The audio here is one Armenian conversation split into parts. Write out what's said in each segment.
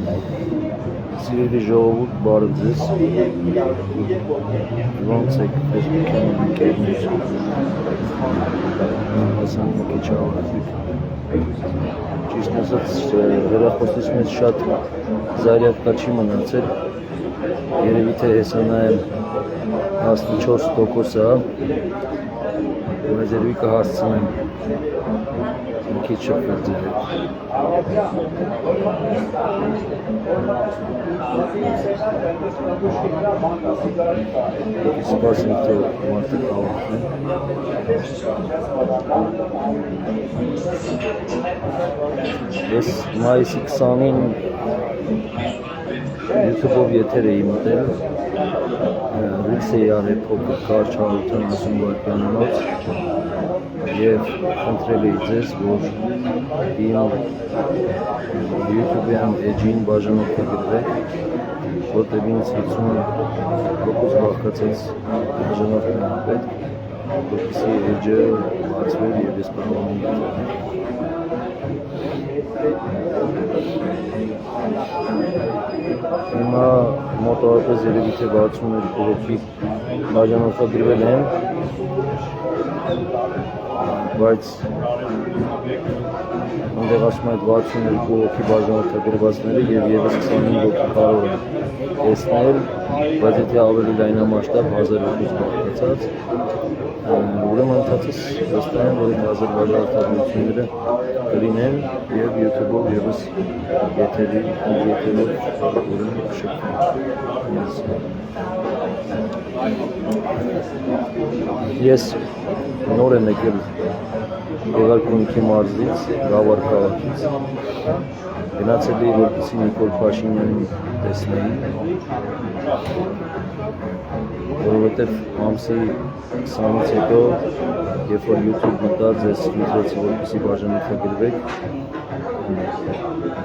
Սիրելի ժողովուրդ, բարև ձեզ։ Ոնց եք Facebook-ին ընկերներ։ Ասեմ մի քիչ ավարտվի։ Ճիշտ ասած, հեռախոսից մեզ շատ զարյակա չի մնացել։ Երևի թե հեսա նայել 14%-ը, բայց երևի կհասցնեմ մի քիչ շփվել ձեր հետ։ Սպասենք, թե մարդիկ հավաքվեն։ Ես մայիսի 20-ին YouTube-ով եթեր էի մտել, ռիլս էի արել փոքր կարճ 170 վայրկյանանոց և խնդրել էի ձեզ, որ իմ YouTube-յան էջին բաժանորդագրվեք, որտեղ ինձ 50% բաղկացած բաժանորդներ պետք, որպեսզի էջը բացվեր և ես կարողանամ Հիմա մոտավորապես երևի թե 62 հոգի բաժանորդագրվել են, բայց այնտեղ ասում այդ 62 հոգի բաժանորդագրվածները և ևս 25 հոգի կարող են տեսնել, բայց եթե ավելի լայնամասշտաբ 1000 հոգուց բաղկացած, ուրեմն ընդհանրապես վստահ եմ, որ այդ 1000 բաժանորդագրությունները կլինեն և YouTube-ով ևս եթերով շփվում։ Ես նոր եմ եկել Գեղարքունիքի մարզից, Գավառ քաղաքից, գնացել էի, որպեսզի Նիկոլ Փաշինյանին տեսնեի, որովհետև ամսի 20-ից հետո, երբ որ YouTube մտա, ձեզ խնդրեցի, որպեսզի բաժանորդագրվեք,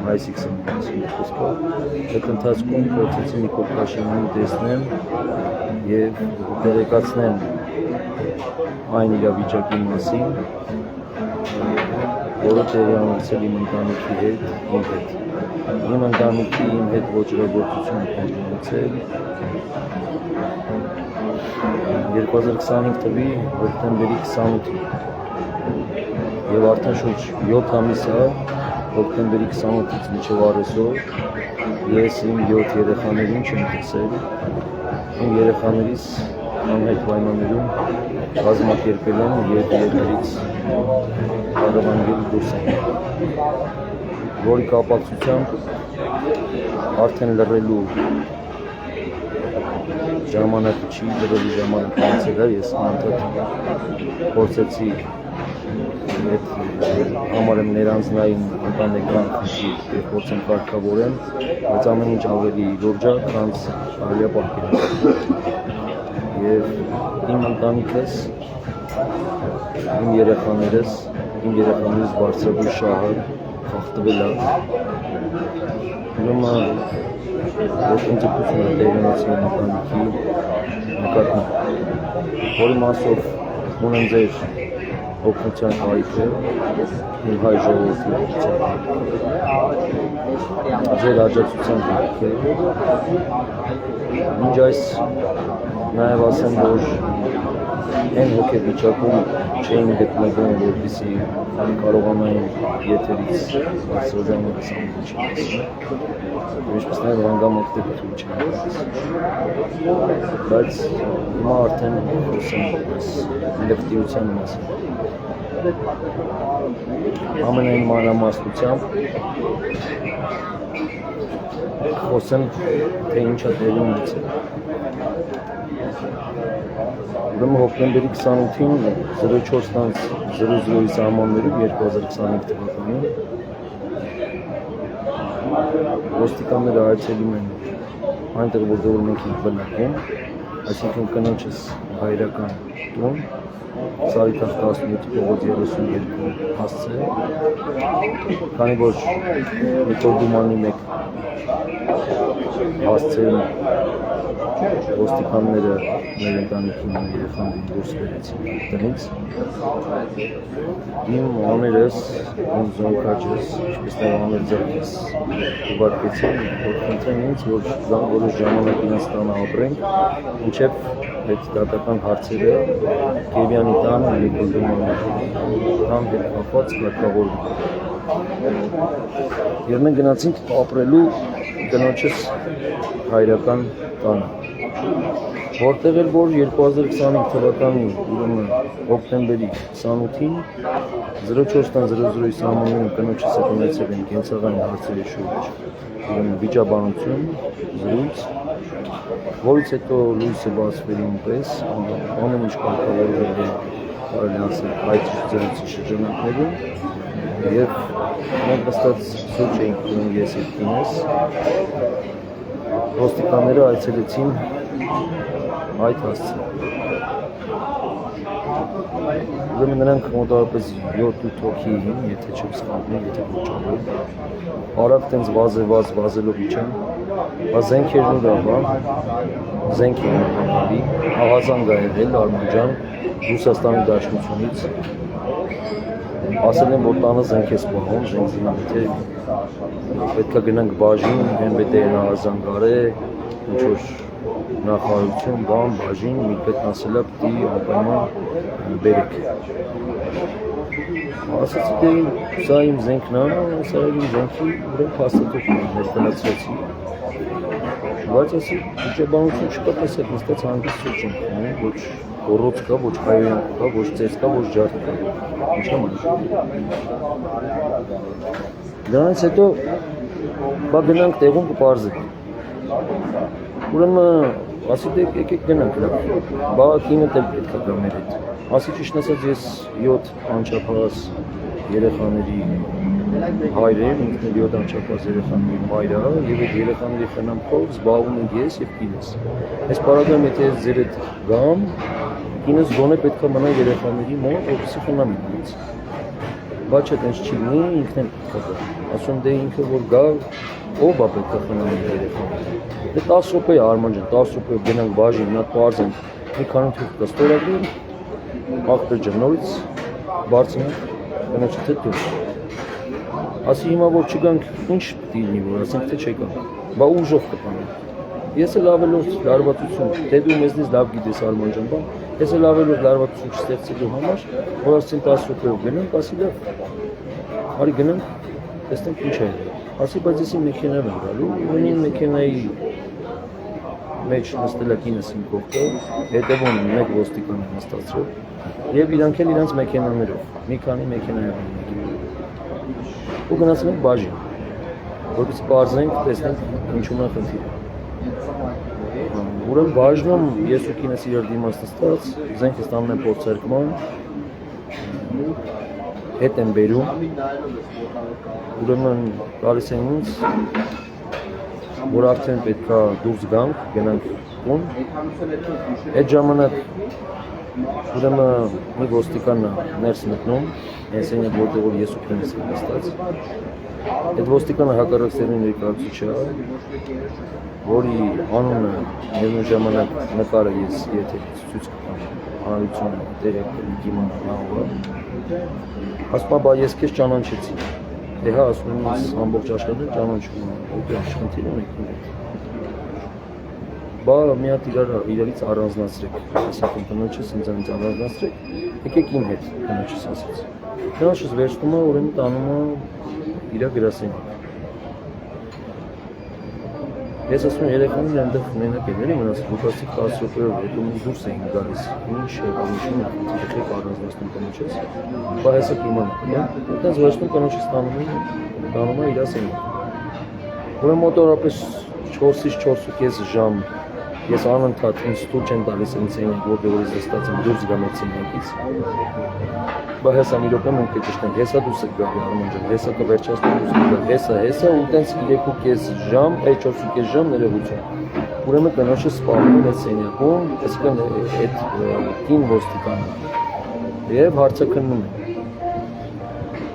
մայիսի 20-ին խոսքով, այդ ընթացքում փորձեցի Նիկոլ Փաշինյանին տեսնեմ և տեղեկացնեմ այն իրավիճակի մասին, որը տեղի ունեցել իմ ընտանիքի հետ, իմ հետ։ Իմ ընտանիքի իմ հետ ոճրագործություն է ունեցել 2025 թվականի հոկտեմբերի 28-ին և արդեն շուրջ 7 ամիս է, հոկտեմբերի 28-ից մինչև առեսօր ես իմ 7 երեխաներին չեմ տեսել, իմ երեխաներիս անհայտ պայմաններում կազմակերպել եմ և երկրից կարողանալ դուրս են, որի կապակցությամբ արդեն լռելու ժամանակը չի, լռելու ժամանակը անցել է, ես անընդհատ փորձեցի համար եմ ներանձնային ընտանեկան խնդիր և փորձեմ կարգավորեմ, բայց ամեն ինչ ավելի լուրջ է, քան կարելի է պահպանել։ Եվ իմ ընտանիքս, իմ երեխաներս բարձրագույն շահը խախտվել է։ Ուրեմն ոտնձգություն է տեղի ունեցել իմ ընտանիքի նկատմամբ, որի մասով ունեմ ձեր օգնության կարիքը, իմ հայ ժողովրդի օգնության կարիքը, ձեր աջակցության կարիքը։ Մինչ այս նաև ասեմ, որ այն հոգեվիճակում չէին գտնվում, որպեսզի կարողանային եթերից բարձրաձայնորեն ամեն ինչ ասել, ինչպես նաև հանգամանքներություն չեն ասել, բայց հիմա արդեն խոսեմ լկտիության մասին։ Ամենայն մանրամասնությամբ խոսեմ, թե ինչ է տեղի ունեցել։ Ուրեմն հոկտեմբերի 28-ին 04:00-ի սահմաններում 2025 թվականին ոստիկանները այցելում են այնտեղ, որտեղ մենք ենք բնակվում, այսինքն կնոջս հայրական տուն, Սարիթախ 17 փողոց 32 հասցե, քանի որ Նիկոլ Դումանի մեկ հասցեն ոստիկանները մեր ընտանիքին երեխաներին դուրս բերեցին տնից։ Իմ աներս, իմ զոնքաճս, ինչպես նաև աներ ձեռքից ուղարկեցին, որ խնդրեն ինձ, որ զան որոշ ժամանակ իրենց տանը ապրենք, մինչև այդ դատական հարցերը Կևյանի տան եկորդում տան հետ կապված կարգավորվում։ Եվ մենք գնացինք ապրելու կնոջս հայրական տանը, որտեղ էլ որ 2025 թվականի ուրեմն հոկտեմբերի 28-ին 04:00-ի սահմաններում կնոջս հետ ունեցել են կենցաղային հարցերի շուրջ ուրեմն վիճաբանություն, զրույց, որից հետո լույսը բացվելուն պես ամեն ինչ կարգավորվել է կարելի ասել այդ զրույցի շրջանակներում և մենք նստած սուրճ էինք ունում ես և կինս, ոստիկանները այցելեցին այդ հասցեն։ Ուրեմն նրանք մոտավորապես 7-8 հոգի էին, եթե չեմ սխալվում, եթե ոչ ամեն։ Արագ տենց վազելով իջան, զենքերն ուրա, զենք էին համարի, աղազանգ ա եղել Արմանջան, Ռուսաստանի Դաշնությունից, ասել են, որ տանը զենք է սպահում, թե պետք է գնանք բաժին, պետք է աղազանգ արե, ինչ-որ նախարարություն, բան, բաժին, մի պետք ասել է պտի անպայման բերեք։ Ասացի թե սա իմ զենքն է, սա իմ զենքի ուրեմն փաստաթուղթն է, ներկայացրեցի։ Բայց ասի վիճաբանություն չկա, պես հետ նստած հանգիստ սուրճ ենք խմում, ոչ գոռոց կա, ոչ հայոյանք կա, ոչ ծես կա, ոչ ջարդ կա։ Ինչ եմ անում։ Դրանից հետո գնանք տեղում կպարզենք։ Ուրեմն ասի թե եկեք գնանք լավ, կինը դեպ պետք է գա մեր հետ։ Ասի ճիշտ ասած ես 7 անչափահաս երեխաների հայր եմ, ինքն էլ 7 անչափահաս երեխաների մայր է, և այդ երեխաների խնամքով զբաղվում ենք ես և կինս։ Այս պարագայում եթե ես ձեր հետ գամ, կինս գոնե պետք է մնա երեխաների մոտ, որպեսզի խնամի ինձ։ Բայց չէ, տենց չի լինի, ինքն էլ պետք է գա։ Ասում դե ինքը որ գա, ով է պետք է խնամի երեխաներին։ Դե 10 րոպե Արման ջան, 10 րոպե գնանք բաժին, նա պարզենք, մի քանի թուղթ կա ստորագրել, ախպեր ջան, նորից բարձրանք, կնոջից հետ դուրս։ Ասի հիմա որ չգանք, ինչ պիտի լինի, որ ասենք թե չեկանք, բա ուժով կտանենք։ Ես էլ ավելորդ լարվածություն, դե դու մեզնից լավ գիտես Արման ջան, բան, ես էլ ավելորդ լարվածություն չստեղծելու համար, որ ասեն 10 րոպեով գնանք, ասի լավ, արի գնանք, տեսնենք ինչ է։ Ասի բայց ես իմ մեքենայով եմ գալու, ունին մեքենայի մեջ նստել է կինս իմ կողքը, հետևում մեկ ոստիկան է նստացրել և իրանք էլ իրանց մեքենաներով, մի քանի մեքենայով են եկել։ Ու գնացել ենք բաժին, որպեսզի պարզենք, տեսնենք ինչու՞մ է խնդիրը։ Ուրեմն բաժնում ես ու կինս իրար դիմաց նստած, զենքս տանում եմ փորձարկման, հետ եմ բերում, ուրեմն գալիս են ինձ, որ արդեն պետք է դուրս գանք, գնանք տուն, այդ ժամանակ ուրեմն մի ոստիկան ներս մտնում, հենց այն է որտեղ որ ես ու կինս եմ նստած, այդ ոստիկանը հակառակ սերուն ներկայացուցիչ է, որի անունը միևնույն ժամանակ նկարը ես եթե ցույց կտամ հանրությունը դերեք դիմանա նավը, ասում է բա ես քեզ ճանաչեցի, դե հա ասում եմ ես ամբողջ աշխարհում ճանաչում եմ, այդպես խնդիր ունեք ինձ հետ։ Բա մի հատ իրարից առանձնացրեք, ասաք կնոջս ինձ առանձնացրեք, եկեք իմ հետ, կնոջս ասաց։ Կնոջս վերցնում է, ուրեմն տանում է իր գրասենյակ։ Ես ասում եմ երեխաներին այնտեղ մենակ են էլի մնաց, դուք ասիք 10 րոպեով հետո դուրս էին գալիս, ինչ եղանիշում եք առանձնացնում կնոջս, բա հեսա կիմանաք, այդպես վերցնում կնոջս տանում է իր սենյակ։ Ուրեմն մոտավորապես 4-ից 4.5 ժամ ես անընդհատ ինձ տուր չեն տալիս ինձ սենյակ, որտեղ որ ես նստած եմ դուրս գամ այդ սենյակից։ Բա հեսա մի րոպե մենք կճշտենք, հեսա դուրս եք գալի Արման ջան, հեսա կվերջացնենք դուրս գալ, հեսա ու տենց 3.5 ժամ, 4.5 ժամ ներողություն։ Ուրեմն կնոջը սպառնում է այդ սենյակում, այսինքն այդ կին ոստիկանը, և հարցաքննում է։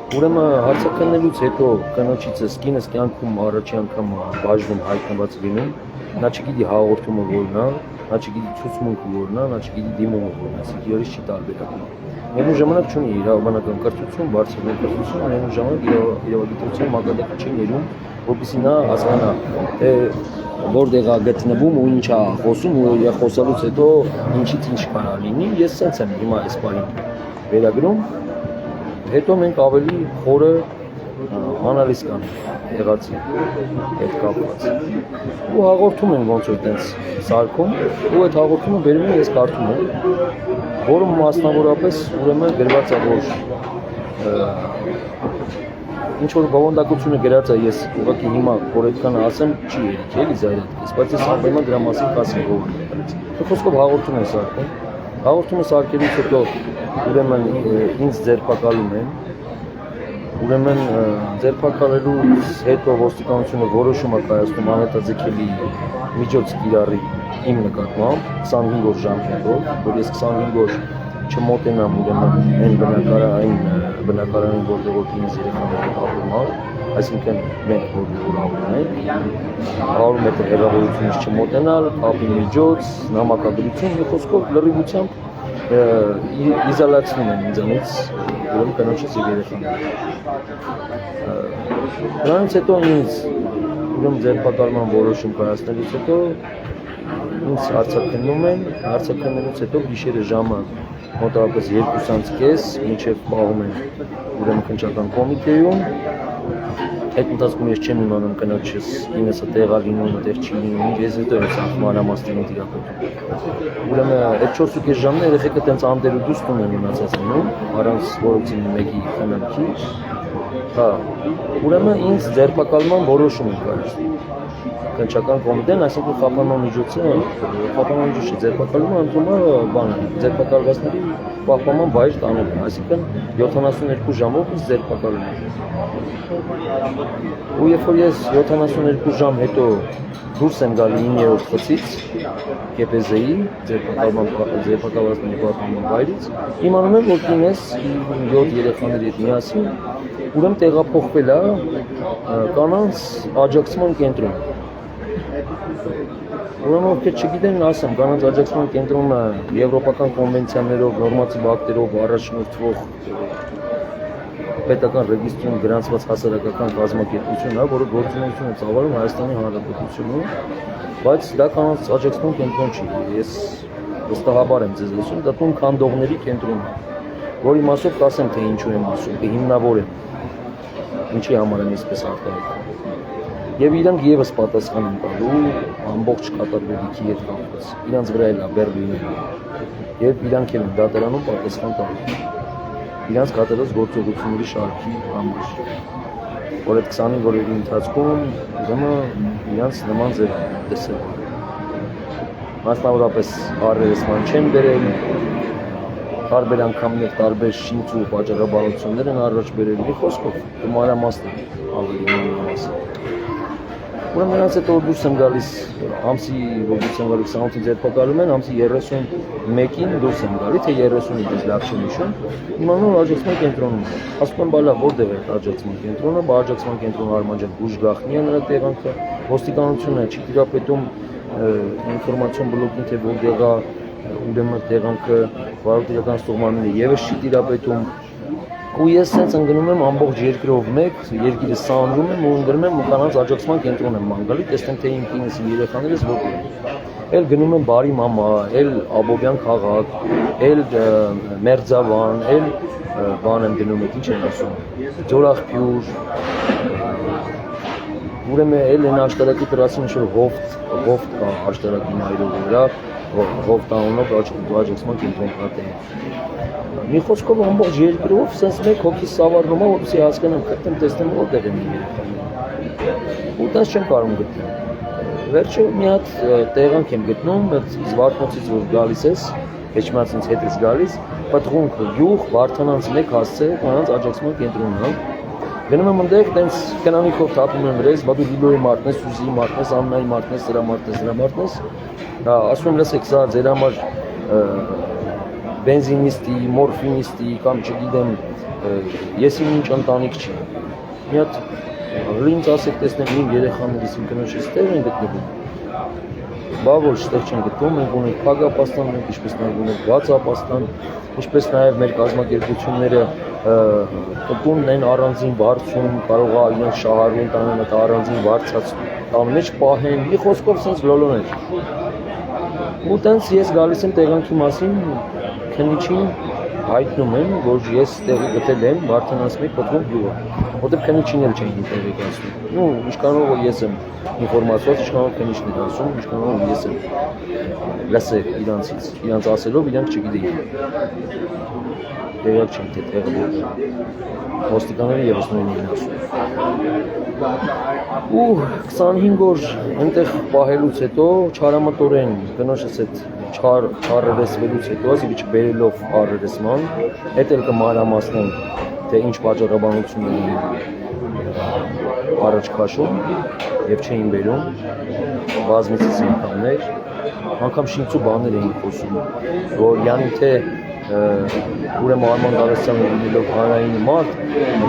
Ուրեմն հարցականելուց հետո կնոջիցս կինս կյանքում առաջի անգամ բաժնում հայտնված լինում, նա չգիտի հաղորդումը որն է, նա չգիտի ցուցմունքը որն է, նա չգիտի դիմումը որն է, ասիկ երես չի տարբերակում։ Միևնույն ժամանակ չունի իրավաբանական կրթություն, բարձր կրթություն, միևնույն ժամանակ իրավագիտության մակարդակը չի ներում, որպեսզի նա հասկանա, թե որտեղ է գտնվում ու ինչ է խոսում ու իր խոսալուց հետո ինչից ինչ կարա լինի։ Ես սենց եմ հիմա այս բանին վերագրում, հետո մենք ավելի խորը անալիզ կանենք եղածի հետ կապված ու հաղորդում են ոնց որ տենց սարքում ու այդ հաղորդումը բերում եմ ես կարդում եմ, որը մասնավորապես ուրեմն գրված է որ ինչ որ բովանդակությունը գրած է ես ուղղակի հիմա որ այդքան ասեմ չի ելիք էլի զայրատկես, բայց ես անպայման դրա մասին կասեմ ով խոսքով հաղորդում են սարքում, հաղորդումը սարքելուց հետո ուրեմն ինձ ձերբակալում են, ուրեմն ձերբակալելուց հետո ոստիկանությունը որոշում է կայացնում անհետաձգելի միջոց կիրառի իմ նկատմամբ 25 օր ժամկետով, որ ես 25 օր չմոտենամ ուրեմն այն բնակարանին, որտեղ որ ինձ երեխաները ապրում են, այսինքն մենք որ ապրում ենք, 100 մետր հեռավորությունից չմոտենալ, կապի միջոց, նամակագրություն, մի խոսքով լրիվությամբ իզոլացնում են ինձանից, ուրեմն կնոջից եւ երեխաներին։ Դրանից հետո ինձ ուրեմն ձերբակալման որոշում կայացնելուց հետո ինձ հարցաքննելուց հետո գիշերը ժամը մոտավորապես 2:30 մինչև պահում են ուրեմն քննչական կոմիտեում։ Այդ ընթացքում ես չեմ իմանում կնոջս ինձ տեղա լինում, տեղ չի լինում, ես հետո ես մանրամասն տիրապետում։ Ուրեմն այդ 4.5 ժամն երեխեքը տենց անդեր ու դուստում են մնացած լինում, առանց որոցի մեկի խնամքի։ Հա, ուրեմն ինձ ձերբակալման որոշում են կայացնում։ Քննչական կոմիտեն, այսինքն խափանման միջոցը, խափանման միջոցը ձերբակալումը ընդունում է բանը, ձերբակալվածների պահպանման վայր տանել, այսինքն 72 ժամով ինձ ձերբակալում են։ Ու երբ որ ես 72 ժամ հետո դուրս եմ գալի 9-րդ խցից, KPZ-ի ձերբակալվածների պահպանման վայրից, իմանում եմ, որ կինս 7 երեխաների հետ միասին, ուրեմն տեղափոխվել է կանանց աջակցման կենտրոն։ Ուրեմն ովքեր չգիտեն, ասեմ, կանանց աջակցման կենտրոնը եվրոպական կոնվենցիաներով, նորմատիվ ակտերով առաջնորդվող պետական ռեգիստրում գրանցված հասարակական կազմակերպություն է, որը գործունեություն է ծավալում Հայաստանի Հանրապետությունում, բայց դա կանանց աջակցման կենտրոն չի։ Ես վստահաբար եմ ձեզ ասում, դա տուն քանդողների կենտրոն է, որի մասով կասեմ, թե ինչու եմ ասում, կհիմնավորեմ, ինչի համար եմ այսպես արտահայտում։ Եվ իրանք եւս պատասխան են տալու ամբողջ կատարվելիքի հետ կապված։ Իրանց վրա էլ է Բերլինը։ Եվ իրանք էլ են դատարանում պատասխան տալու։ Իրանց կատարած գործողությունների շարքի համար։ Որ այդ 25 օրերի ընթացքում ուրեմն իրանց նման ձև տեսել։ Մասնավորապես առերեսման չեն բերել, տարբեր անգամներ տարբեր շինչ ու պատճառաբանություններ են առաջ բերել։ Մի խոսքով մանրամասն ավելի մանրամասն։ Ուրեմն նրանց հետո դուրս եմ գալիս ամսի 28-ին ձերբակալում են, ամսի 31-ին դուրս եմ գալի, թե 30-ին ես լավ չեմ հիշում, իմանում աջակցման կենտրոնում։ Ասում եմ, բալա, որտեղ է աջակցման կենտրոնը, աջակցման կենտրոնը Արմանջան Բուժգախնի է նրա տեղանքը, ոստիկանությունը չի տիրապետում ինֆորմացիոն բլոկին, թե որտեղ է ուրեմն տեղանքը, վարորդական ստուգմանները եւս չի տիրապետում։ Ու ես սենց ընկնում եմ ամբողջ երկրով մեկ, երկիրը սանրում եմ ու ընկնում եմ ու կանանց աջակցման կենտրոն եմ մանգալի, տեսնեմ թե իմ կինս իմ երեխաներս որտեղ են։ Էլ գնում եմ Բարի մամա, էլ Աբովյան քաղաք, էլ Մերձավան, էլ բան եմ գնում, ինչ են ասում, Ձորախփյուր։ Ուրեմն էլ այն աշտարակի տրասին ինչ որ հովտ կա աշտարակի մայրով վրա, հովտ անունով աջակցման կենտրոն պատեն։ Մի խոսքով ամբողջ երկրով սենց մեկ հոգի սավառնում է, որպեսզի հասկանամ, գտնեմ, տեսնեմ որտեղ են իմ երեխաները։ Ու դες չեմ կարող գտնել։ Վերջը մի հատ տեղանք եմ գտնում, Զվարթնոցից որ գալիս ես, Էջմիածից ինձ հետ ես գալիս, պատղունք յուղ, Վարդանանց 1 հասցե, կանանց աջակցման կենտրոնն է։ Գնում եմ այնտեղ, տենց կնանիքով թափում եմ վրայից, բա դու Լիլոյի մարդն ես, Սուզիի մարդն ես, Աննայի մարդն ես, դրա մարդն ես։ Ասում եմ, լսեք, սա ձեր համար բենզինիստի, մորֆինիստի կամ չգիտեմ եսի ինչ ընտանիք չի։ Մի հատ ինձ ասեք տեսնեմ իմ երեխաներից իմ կնոջից տեղ են գտնվում։ Բա ոչ ստեղ չեն գտնում, մենք ունենք փակապաստան, ինչպես նաև ունենք բաց ապաստան, ինչպես նաև մեր կազմակերպությունները տուն են առանձին վարձում, կարող է իրենց շահառուն տանեն այդ առանձին վարձած տան մեջ պահեն, մի խոսքով sense լոլոներ։ Ու տենց ես գալիս եմ տեղանքի մասին, քննիչին հայտնում եմ, որ ես տեղի գտել եմ Վարդանանց 1 Պտղոմ գյուղը, որտեղ քննիչին էլ չեն տեղի գացնում։ Ну, ինչքանով որ ես եմ ինֆորմացիա, ինչքանով քննիչն է ասում, ինչքանով ես եմ լսել իրանց ասելով, իրանք չգիտեին։ Տեղյակ չեն թե տեղը որտեղ։ Ոստիկանները եւս նույնն են ասում։ Ու 25 օր այնտեղ պահելուց հետո չարամտորեն կնոջս այդ չարերեսվելուց հետո, ասիկի չբերելով առերեսման, հետ էլ կմանրամասնեմ, թե ինչ պատճառաբանություններ են առաջ քաշում եւ չէին բերում, բազմիցս անգամներ, անգամ շինծու բաներ էին խոսում, որ յանի թե ուրեմն Արման Գալստյանը լինելով հանրային մարդ,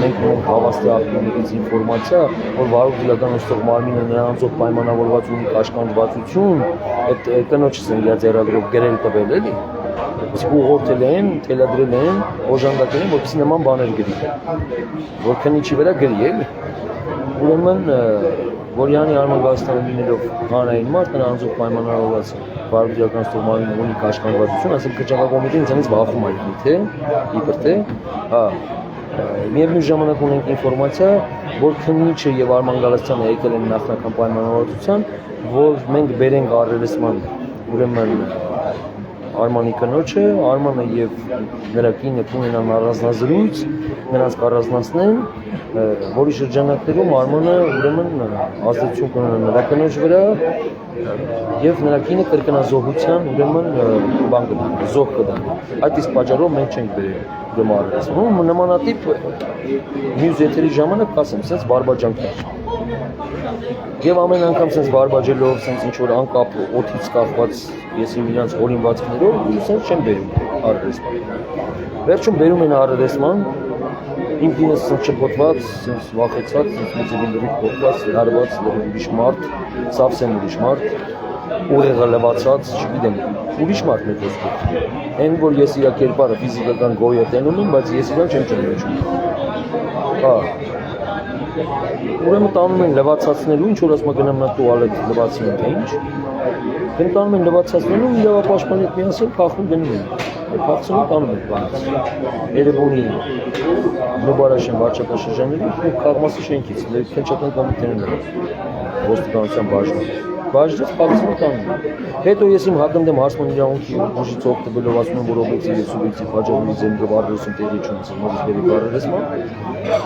մենք ունենք հավաստի ակտիվներից ինֆորմացիա, որ Վարուժ Գիլական ուստով մարմինը նրանցով պայմանավորված ունի կաշկանդվածություն, այդ կնոջս են իրաց երագրով գրել տվել էլի, իսկ ուղղորդել են, թելադրել են, օժանդակել են, որպեսզի նման բաներ գրի, որ քննիչի վրա գրի էլի, ուրեմն որ յանի Արման Գալստյանը լինելով հանրային մարդ, նրանցով պայմանավորված Վարուժ Գիլական ուստով մարմինը ունի կաշկանդվածություն, ասենք քրճակակոմիտեն ինձանից բախում այլ թե, իբր թե, միևնույն ժամանակ ունենք ինֆորմացիա, որ քննիչը եւ Արման Գալստյանը եկել են նախնական պայմանավորվածության, որ մենք բերենք առերեսման, ուրեմն Արմանի կնոջը, Արմանը եւ նրա կինը կունենան առանձնազրույց, նրանց կառանձնացնեն, որի շրջանակներում Արմանը ուրեմն ազդեցություն կունենա նրա կնոջ վրա եւ նրա կինը կրկնազոհության ուրեմն բան կդա, զոհ կդա։ Այդ իսկ պատճառով մենք չենք բերել ուրեմն առերեսման։ Նմանատիպ մյուս եթերի ժամանակ կասեմ, sense բարբաջանքներ։ Եվ ամեն անգամ sense բարբաջելով, sense ինչ որ անկապ օդից կախված ես իրանց օրինվածքներով sense չեմ բերում առերեսման։ Վերջում բերում են առերեսման, իմ կինը sense չփոթված, sense վախեցած, sense մեծին լրիվ փոթված, լարված, ուրիշ մարդ, սավսեմ ուրիշ մարդ, ուղեղը լվացած, չգիտեմ, ուրիշ մարդ է խոսքը։ Այն որ ես իր կերպարը ֆիզիկական գոյ տենում եմ, բայց ես իրան չեմ ճանաչում։ Հա։ Ուրեմն տանում են լվացածնելու, ինչ որ ասում գնամ նա տուալետ լվացին թե ինչ։ Դեն տանում են լվացածնելու, իրավապաշտպանի հետ միասին փախում գնում են։ Այդ փախցումը տանում են բանից։ Երևանի Նոբարաշեն վարչապետարանի ու Խաղմասի շենքից, քննչական կոմիտեներն են։ Ոստիկանության բաժնից փախցումը տանում են։ Հետո ես իմ հակընդեմ հարցման իրավունքի ուժից օգտվելով ասում եմ, որ օբյեկտիվ եւ սուբյեկտիվ պատճառների ձեռքով առերեսում տեղի չունեցել, նորից բերի առերեսման,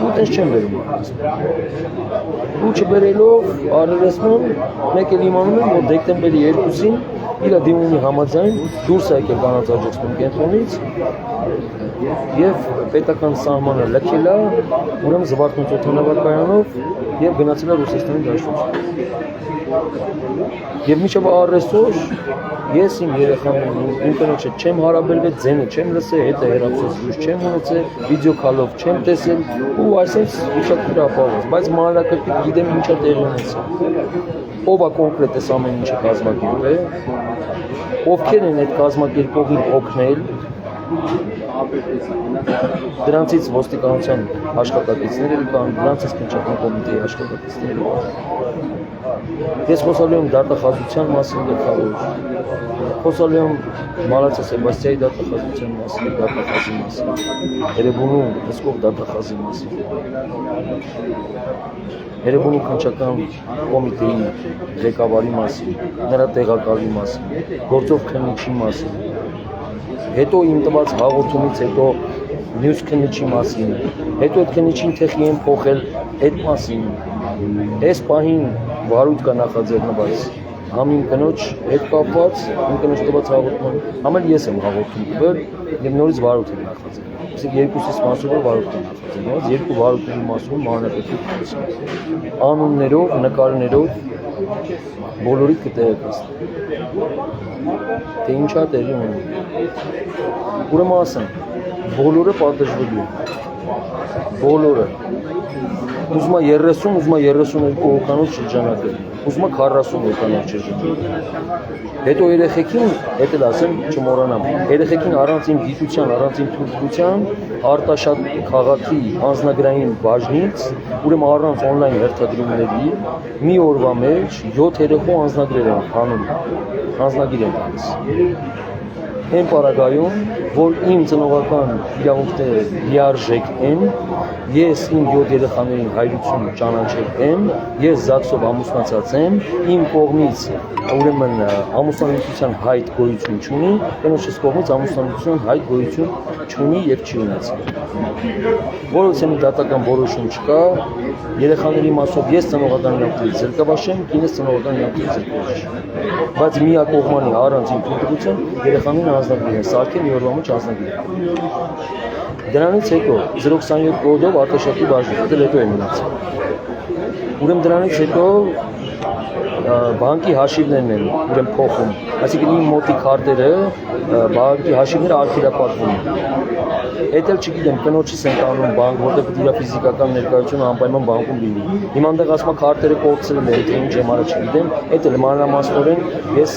ու տես չեմ բերում առերեսման։ Ու չբերելով առերեսման, մեկ էլ իմանում եմ, որ դեկտեմբերի 2-ին իր դիմումի համաձայն դուրս է եկել կանանցաջողություն կենտրոնից եւ պետական սահմանը լքել է, ուրեմն Զվարթնոց օդանավակայանով եւ գնացել է Ռուսաստանի դաշտություն։ Եվ մինչև առեսօր ես իմ երեխաներին իմ կնոջ հետ չեմ հարաբերվել, ձենը չեմ լսել, հետը հեռախոսազրույց չեմ ունեցել, վիդեոքալով չեմ տեսել ու այսպես իշխատուր ապահովված, բայց մանրակրկիտ գիտեմ ինչա տեղի ունեցել։ Ով է կոնկրետ այս ամեն ինչը կազմակերպել, ովքեր են այդ կազմակերպողին օգնել, դրանցից ոստիկանության աշխատակիցներ կան, դրանցից քննչական կոմիտեի աշխատակիցներ կան։ Ես խոսալու եմ դատախազության մասին գլխավոր, խոսալու եմ Մալացա Սեբաստիայի դատախազության մասին, դատախազի մասին, Երևանում հսկող դատախազի մասին, Երևանի քննչական կոմիտեի ղեկավարի մասին, նրա տեղակալի մասին, գործող քննիչի մասին, հետո իմ տված հաղորդումից հետո մյուս քննիչի մասին, հետո այդ քննիչին թեխի են փոխել այդ մասին, այս պահին վարույթ կա նախաձեռնված համ իմ կնոջ հետ կապված, իմ կնոջ տված հաղորդման, համ էլ ես եմ հաղորդում տվել եւ նորից Վարուց եմ նախաձեռնել։ Իսկ երկուսից մասով Վարուց եմ նախաձեռնված, երկու Վարուտների մասով մանրապետություն։ Անուններով, նկարներով բոլորի կտեղեկացնել։ Թե ինչա տեղի ունի։ Ուրեմն ասեմ, բոլորը պատժվելու են։ Բոլորը։ Ուզում է 30, ուզում է 32 հոգանոց շրջանակը, ուզում է 40 հոգանոց շրջանակը։ Հետո երեխեքին, հետ էլ ասեմ, չմոռանամ, երեխեքին առանց իմ գիտության, առանց իմ թուրքության, Արտաշատ քաղաքի անձնագրային բաժնից, ուրեմն առանց on-line հերթադրումների, մի օրվա մեջ 7 երեխու անձնագրեր են հանում, անձնագիր են տալիս։ Այն պարագայում, որ իմ ծնողական իրավունքները լիարժեք են, ես իմ 7 երեխաներին հայրություն ճանաչել եմ, ես ԶԱԳՍ-ով ամուսնացած եմ, իմ կողմից ուրեմն ամուսնալուծության հայտ գոյություն չունի, կնոջս կողմից ամուսնալուծության հայտ գոյություն չունի եւ չի ունեցել։ Որովհետեւ մի դատական որոշում չկա, երեխաների մասով ես ծնողական իրավունքներից զրկվածեմ, կինս ծնողական իրավունքներից զրկված։ Բայց միակողմանի առանց իմ թույլտվության երեխաներին անձնագրեր են սարքել, մի օրվա մեջ անձնագրեր։ Դրանից հետո 027 կոդով Արտաշատի բաժին, դա հետո է մնացել։ Ուրեմն դրանից հետո բանկի հաշիվներն են ուրեմն փոխում, այսինքն իմ մոտի քարտերը բանկի հաշիվները արգելափակվում են։ Էդ էլ չգիտեմ, կնոջից են տանում բանկ, որտեղ պետք է իր ֆիզիկական ներկայությունը անպայման բանկում լինի։ Հիմա այնտեղ ասում է քարտերը կորցրել են, թե ինչ եմ արել չգիտեմ, էդ էլ մանրամասնորեն ես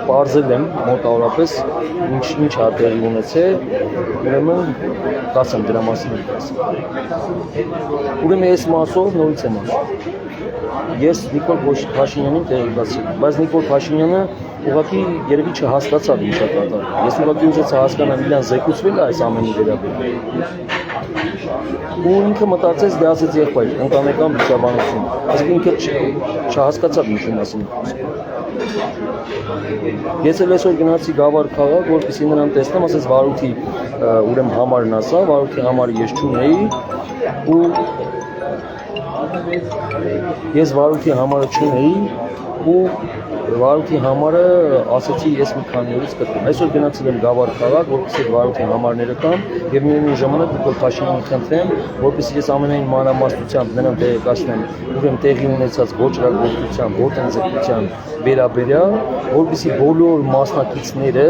բարձել եմ մոտավորապես ինչ է տեղի ունեցել, ուրեմն կասեմ դրա մասին ասեմ։ Ուրեմն այս մասով նորից եմ ասում։ Ես Նիկոլ Փաշինյանին տեղեկացրի, բայց Նիկոլ Փաշինյանը ուղղակի երևի չհասկացավ ինչ է կատարվում։ Ես ուղղակի ուզեցի հասկանալ իրան զեկուցվել է այս ամենի վերաբերյալ։ Ու ինքը մտածեց դե ասեց եղբայր, ընտանեկան վիճաբանություն։ Այսինքն ինքը չհասկացավ ինչի մասին է խոսքը։ Ես էլ այսօր գնացի Գավառ քաղաք, որպեսզի նրան տեսնեմ, ասեց Վարութի ուրեմն համարն ասա, Վարութի համարը ես չունեի ու ես Վարութի համարը չունեի ու Վարութի համարը ասեցի ես մի քանի օրից կտրեմ։ Այսօր գնացել եմ Գավառ քաղաք, որպեսզի Վարութի համարները տամ եւ միևնույն ժամանակ Նիկոլ Փաշինյանին խնդրեմ, որպեսզի ես ամենայն մանրամասնությամբ նրան տեղեկացնեմ ուրեմն տեղի ունեցած ոչռագործության, ոտնձգության վերաբերյալ, որպեսզի բոլոր մասնակիցները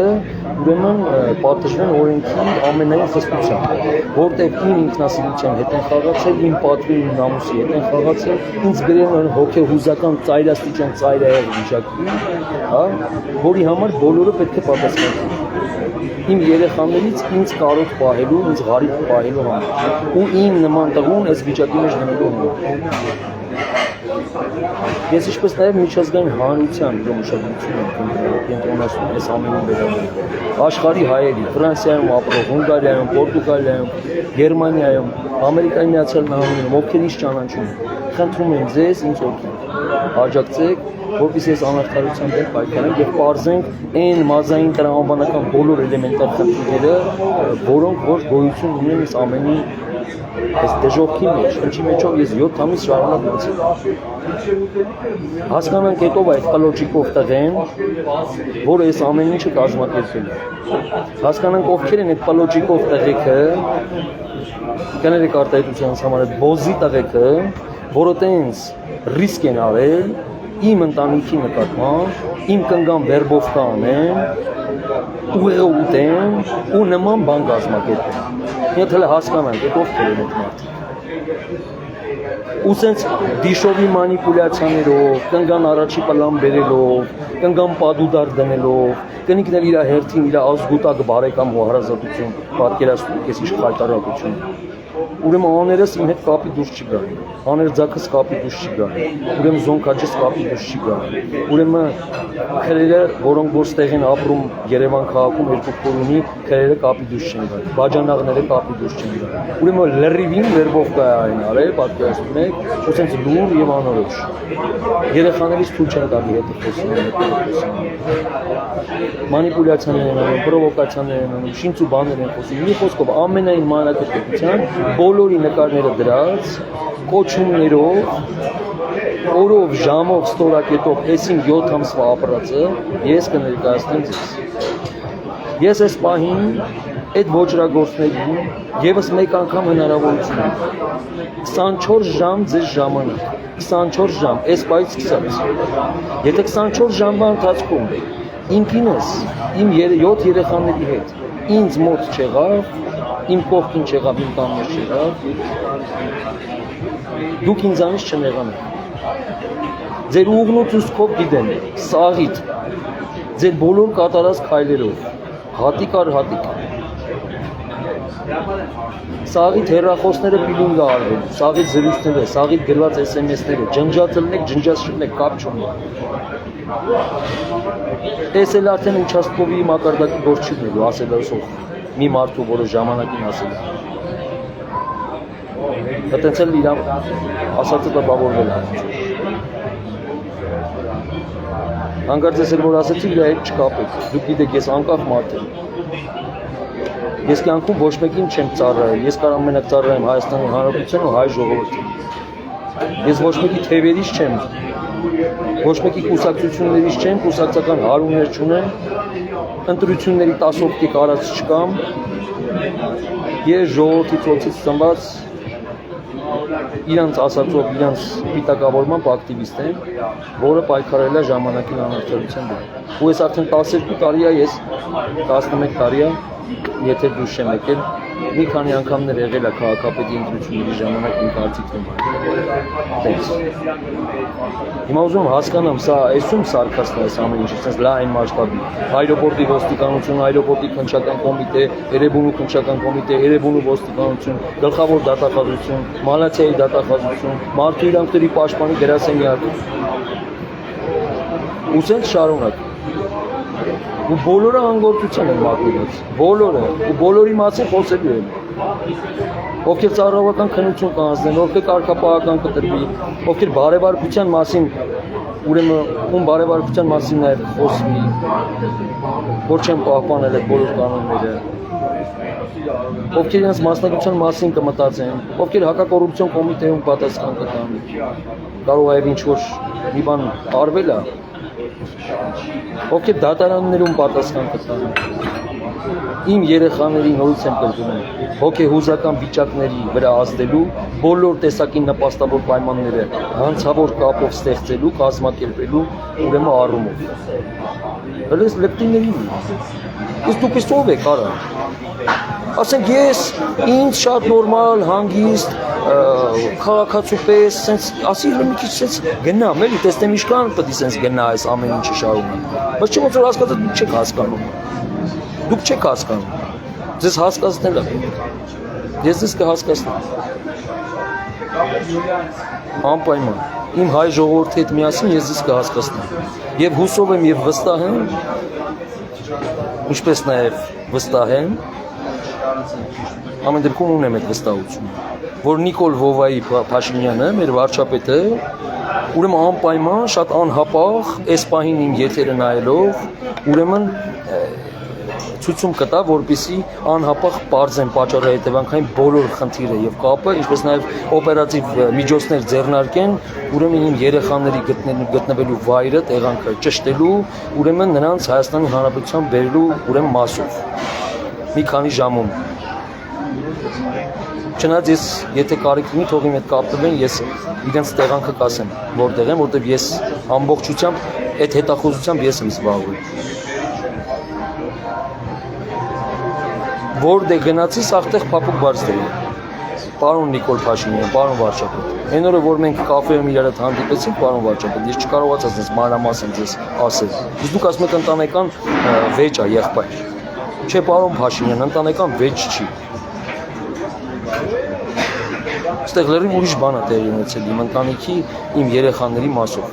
ուրեմն պատժվեն օրենքի ամենայն խստությամբ, որտեղ իմ ինքնասիրության հետ են խաղացել, իմ պատվի ու նամուսի հետ են խաղացել, ինձ գրել են հոգեհուզական ծայրաստիճան ծայրահեղ վիճակի, հա, որի համար բոլորը պետք է պատասխանեն։ Իմ երեխաներից ինձ կարոտ պահելու, ինձ ღարիք պահելու համար ու իմ նման տղուն այս վիճակի մեջ դնելու համար։ Ես ինչպես նաև միջազգային հանրության ուշադրություն եմ կենտրոնացնում այս ամենի վերաբերյալ։ Աշխարհի հայերի, Ֆրանսիայում ապրող, Հունգարիայում, Պորտուգալիայում, Գերմանիայում, Ամերիկայի Միացյալ Նահանգներում, ովքեր ինձ ճանաչում են, խնդրում եմ ձեզ ինձ օգնեք, աջակցեք, որպեսզի ես անարդարության դեմ պայքարեմ եւ պարզենք այն մազային տրամաբանական բոլոր էլեմենտար խնդիրները, որոնք որ գոյություն ունեն այս ամենի այս դժոխքի մեջ, ինչի մեջով ես 7 ամիս շարունակ մնացի։ Հասկանանք հետո այդ կլոջիկով տղեն, որը այս ամեն ինչը կազմակերպել է։ Հասկանանք ովքեր են այդ կլոջիկով տղեկը, կներեք արտահայտությունից համար այդ բոզի տղեկը, որը տենց ռիսկ են արել իմ ընտանիքի նկատմամբ, իմ կնգան վերբով կանեն, ուղեղուտեն ու նման բան կազմակերպեն։ Եթե հասկանանք, այդ ովքեր են այդ մարդիկ։ Ու սենց դիշովի մանիպուլյացիաներով, կնգան առաջի պլան բերելով, կնգան պադուդար դնելով, կնիկն էլ իր հերթին, իր ազգուտակ բարեկամ ու հարազատություն պատկերացնում ես ինչ խայտարակություն։ Ուրեմն աներս իմ հետ կապի դուրս չի գա, աներձակս կապի դուրս չի գա, ուրեմն զոնքաճս կապի դուրս չի գա, ուրեմն քրերը, որոնք որ ստեղ են ապրում Երևան քաղաքում երկու քորունի, քրերը կապի դուրս չեն գա, բաժանաղները կապի դուրս չեն գա, ուրեմն լրիվին վերբով կա այն արել, պատկերացնում եք, ու սենց լուր եւ անորոշ, երեխաներից թույլ չեն տալի հետը խոսում, մանիպուլյացիաներ են անում, պրովոկացիաներ են անում, շինչ ու բաներ են խոսում, մի խոսքով ամենայն մանրակրկիտության բոլորի նկարները դրած, կոչումներով օրով, ժամով, ստորակետով, այսին 7 ամսվա ապրածը ես կներկայացնեմ ձեզ։ Ես այս պահին այդ ոճրագործներին եւս մեկ անգամ հնարավորություն ունեմ։ 24 ժամ ձեզ ժամանակ, 24 ժամ, այս պահից սկսած։ Եթե 24 ժամվա ընթացքում իմ կինս, իմ 7 երեխաների հետ ինձ մոտ չեղավ, իմ կողքին չեղավ, իմ տան մեջ չեղավ, դուք ինձանից չնեղանաք։ Ձեր ուղն ու ցուցկով գիտեն, սաղիթ, ձեր բոլոր կատարած քայլերով, հատիկ առ հատիկ։ Սաղիթ հեռախոսները պիլինգ արվել, սաղիթ զրույցները, սաղիթ գրված SMS-ները, ջնջածլնեք, ջնջածշնեք, կապ չունի։ Այս էլ արդեն участковի մակարդակի գործ չի լինելու, ասել ասող մի մարդու, որը ժամանակին ասել է։ Այդտենց էլ իրան ասածը տպավորվել է։ Հանկարծ ես էլ որ ասեցի, իր հետ չկապեք, դուք գիտեք, ես անկախ մարդ եմ։ Ես կյանքում ոչ մեկին չեմ ծառայել, ես կարող մենակ ծառայեմ Հայաստանի Հանրապետության ու հայ ժողովրդին։ Ես ոչ մեկի թևերից չեմ, ոչ մեկի կուսակցություններից չեմ, կուսակցական հարումներ չունեմ, ընտրությունների 10 հոգի կարած չկամ, ես ժողովրդի ծոցից ծնված իրանց ասածով, իրանց պիտակավորմամբ ակտիվիստ եմ, որը պայքարել է ժամանակին անարդարության դեմ։ Ու ես արդեն 12 տարի է, ես 11 տարի է, եթե դուրս չեմ եկել, մի քանի անգամներ եղել է քաղաքապետի ընտրությունների ժամանակ իմ կարծիքն տենց։ Հիմա ուզում եմ հասկանամ, սա այսում սարքացնա այս ամեն ինչը, sense լայն մասշտաբի։ Այրոպորտի ոստիկանություն, այրոպորտի քննչական կոմիտե, Երևանու քննչական կոմիտե, Երևանու ոստիկանություն, գլխավոր դատախազություն, Մալացիայի դատախազություն, մարդու իրավունքների պաշտպանի գրասենյակ։ Ուսենք շարունակ։ Ու բոլորը անգործության են մակնված, բոլորը, ու բոլորի մասին խոսելու են։ Ովքեր ծառայական քննություն կանցնեն, ովքեր կարգապահական կտրվի, ովքեր բարեվարկության մասին, ուրեմն ում բարեվարկության մասին նաև խոսվի, որ չեն պահպանել այդ բոլոր կանոնները, ովքեր իրենց մասնակցության մասին կմտածեն, ովքեր հակակոռուպցիոն կոմիտեում պատասխան կտան, կարող է ինչ-որ մի բան արվել է, ովքեր դատարաններում պատասխան կտան, իմ երեխաների նորից եմ կրկնում, հոգեհուզական վիճակների վրա ազդելու, բոլոր տեսակի նպաստավոր պայմանները հանցավոր կապով ստեղծելու, կազմակերպելու, ուրեմն առումով։ Հենց լեպտիներին, իսկ դուք ով եք արա։ Ասենք ես ինձ շատ նորմալ, հանգիստ, քաղաքացու պես, սենց ասի մի քիչ սենց գնամ, էլի տեսնեմ ինչքան պետք է սենց գնա այս ամեն ինչը շարունակ։ Բայց չէ՞ ոնց որ հասկացած դուք չեք հասկանում։ Դուք չեք հասկանում։ Ձեզ հասկացնել է։ Ես ձեզ կհասկացնեմ։ Անպայման։ Իմ հայ ժողովրդի հետ միասին ես ձեզ կհասկացնեմ։ Եվ հուսով եմ եւ վստահ եմ, ինչպես նաեւ վստահ եմ, ամեն դեպքում ունեմ այդ վստահությունը, որ Նիկոլ Վովայի Փաշինյանը, մեր վարչապետը, ուրեմն անպայման, շատ անհապաղ, այս պահին իմ եթերը նայելով, ուրեմն ցույցում կտա, որպեսզի անհապաղ պարզեն պատճառը հետևանքային բոլոր խնդիրը եւ կապը, ինչպես նաեւ օպերատիվ միջոցներ ձեռնարկեն, ուրեմն իմ երեխաների գտնվելու վայրը, տեղանքը ճշտելու, ուրեմն նրանց Հայաստանի Հանրապետության բերելու, ուրեմն մասով։ Մի քանի ժամում։ Չնայած ես, եթե կարիք ունի, թող իմ հետ կապտվեն, ես իրենց տեղանքը կասեմ, որտեղ եմ, որտեղ ես ամբողջությամբ այդ հետախուզությամբ ես եմ զբաղվում։ Որտեղ գնացի, սաղտեղ փափուկ բարձ դրի։ Պարոն Նիկոլ Փաշինյան, պարոն վարչապետ։ Այն օրը, որ մենք կաֆեում իրար հետ հանդիպեցինք, պարոն վարչապետ, ես չկարողացա ձեզ մանրամասն ձեզ ասել։ Իսկ դուք ասում եք ընտանեկան վեճ է, եղբայր։ Չէ, պարոն Փաշինյան, ընտանեկան վեճ չի։ Այստեղ լրիվ ուրիշ բան է տեղի ունեցել իմ ընտանիքի, իմ երեխաների մասով։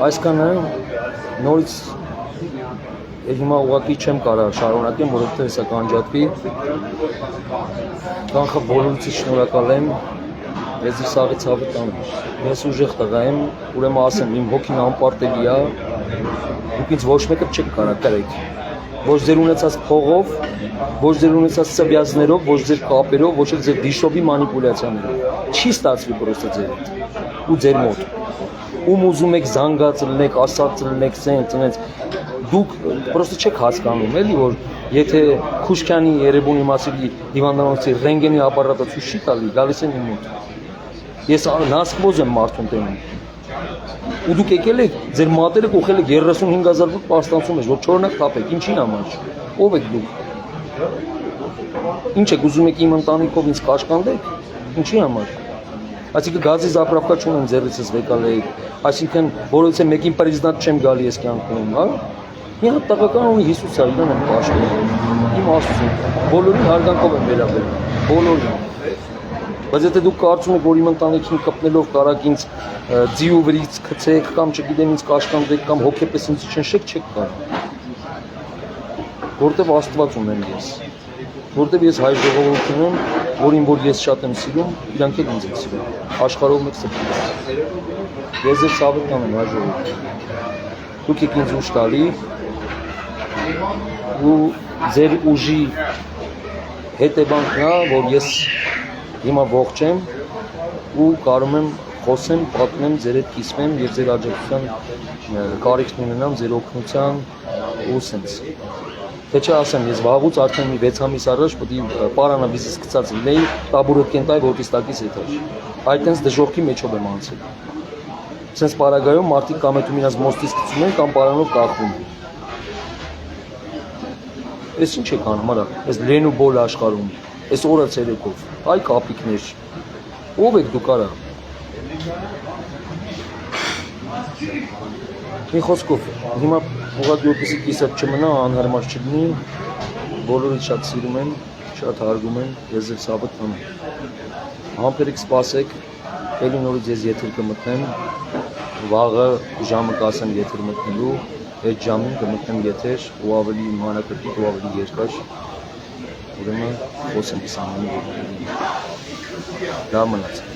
Այսքանը նորից հիմա ուղղակի չեմ կարող շարունակեմ, որովհետև հեսա կանջատվի։ Կանխը բոլորիցից շնորհակալ եմ, ես սաղի ցավի տամ։ Ես ուժեղ տղա եմ, ուրեմն ասեմ, իմ հոգին անպարտելի է, դուք ինձ ոչ մեկը չեք կարող կրեք։ ոչ ձեր ունեցած փողով, ոչ ձեր ունեցած ծվյազներով, ոչ ձեր կապերով, ոչ էլ ձեր դիշովի մանիպուլյացիաներով։ Չի ստացվի պրոստը ձեր հետ ու ձեր մոտ։ Ում ուզում եք զանգած լինեք, ասած լինեք, ցենց, դուք պրոստը չեք հասկանում, էլի, որ եթե Քուշքյանի Երևանի մասի հիվանդանոցի ռենտգենի ապարատը ցույց չի տալի, գալիս են իմ մոտ։ Ես նասկոզ եմ մարդուն տենում։ Ու դուք եկել եք, ձեր մատերը կողել եք 35,000 ֆուտ պաստանցում ես, որ չորնակ թափեք, ինչի համար։ Ով եք դուք։ Ինչ եք ուզում եք իմ ընտանիքով ինձ կաշկանդեք։ Ինչի համար։ Այսինքն գազի զապրավկա չունեմ ձեռիցս վեկալեի, այսինքն որովհետեւ մեկին պրեզիդենտ չեմ գալի ես կյանքում, հա։ Մի հատ տղական ունի Հիսուսա, իրան եմ կաշկանդում։ Իմ Աստծուն, բոլորին հարգանքով եմ վերաբերում, բոլորին։ Բայց եթե դուք կարծում եք, որ իմ ընտանիքին կպնելով կարաք ինձ ձիու վրից գցեք կամ չգիտեմ ինձ կաշկանդեք կամ հոգեպես ինձ չնշեք, չեք կարող։ Որտեւ Աստված ունեմ ես։ Որտեւ ես հայ ժողովուրդն եմ, որ ես շատ եմ սիրում, իրանք էլ ինձ են սիրում։ Աշխարհով մեկ սփռում։ Ես ձեր սավետն եմ հայ ժողովուրդ։ Դուք եք ինձ ուժ տալի ու ձեր ուժի հետևանքն է, որ ես հիմա ողջ եմ ու կարող եմ խոսեմ, պատմեմ, ձեր հետ կիսվեմ եւ ձեր աջակցության կարիքն ունենամ, ձեր օգնության ու սենց։ Թե չէ ասեմ, ես վաղուց արդեն մի 6 ամիս առաջ պետք է պարանավիզից գցած լինեի տաբուրետ կենտայի որտիստակից հետաշ։ Այդտենց դժոխքի մեջով եմ անցել։ Սենց պարագայում մարդիկ կամ այդ ումինած մոստից գցում են կամ պարանով կախվում։ Ես ինչ եք անում, արա, ես լեն ու բոլ աշխարհում, ես օրը ցերեկով, այ կապիկներ, ով եք դուք արա։ Մի խոսքով, հիմա ուղղակի որպեսզի կիսատ չմնա, անհարմար չլինի, բոլորից շատ սիրում են, շատ հարգում են, ես ձեր սաբդ տանեմ։ Համբերեք սպասեք, էլի նորից ես եթեր կմտնեմ, վաղը ժամը կասեմ եթեր մտնելու, այդ ժամին կմտնեմ եթեր ու ավելի մանրակրկիտ ու ավելի երկար, ուրեմն խոսեմ 20 минут։ Լավ մնացեք։